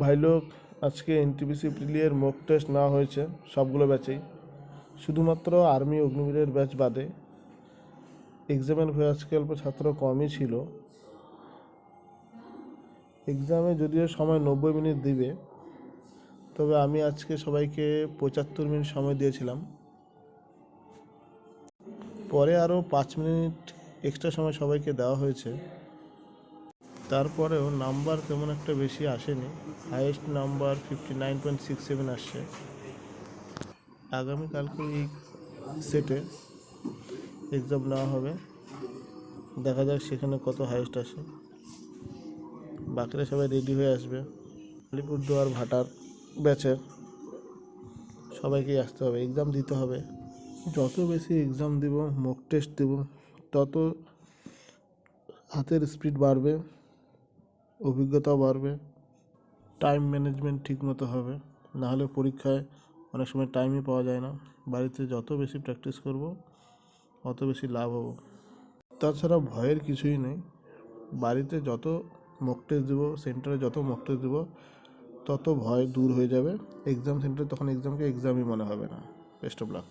ভাই লোক, আজকে এনটিপিসি প্রিলিয়ার মক টেস্ট নেওয়া হয়েছে সবগুলো ব্যাচেই। শুধুমাত্র আর্মি অগ্নিবীরের ব্যাচ বাদে এক্সামের ভয়ে আজকে অল্প ছাত্র কমই ছিল। এক্সামে যদিও সময় 90 মিনিট দিবে, তবে আমি আজকে সবাইকে 75 মিনিট সময় দিয়েছিলাম। পরে আরও 5 মিনিট এক্সট্রা সময় সবাইকে দেওয়া হয়েছে। তারপরেও নাম্বার তেমন একটা বেশি আসেনি, হাইয়েস্ট নাম্বার 59.67 আসছে। আগামীকালকে এই সেটে এক্সাম নেওয়া হবে, দেখা যাক সেখানে কত হাইয়েস্ট আসে। বাকিরা সবাই রেডি হয়ে আসবে। আলিপুরদুয়ার ভাটার ব্যাচের সবাইকেই আসতে হবে, এক্সাম দিতে হবে। যত বেশি এক্সাম দেব, মক টেস্ট দেব, তত হাতের স্পিড বাড়বে, অভিজ্ঞতাও বাড়বে, টাইম ম্যানেজমেন্ট ঠিক মতো হবে। নাহলে পরীক্ষায় অনেক সময় টাইমই পাওয়া যায় না। বাড়িতে যত বেশি প্র্যাকটিস করব, অত বেশি লাভ হব। তাছাড়া ভয়ের কিছুই নেই। বাড়িতে যত মক টেস্ট দেবো, সেন্টারে যত মক টেস্ট দেবো, তত ভয় দূর হয়ে যাবে। এক্সাম সেন্টারে তখন এক্সামকে এক্সামই মনে হবে না। Best of luck.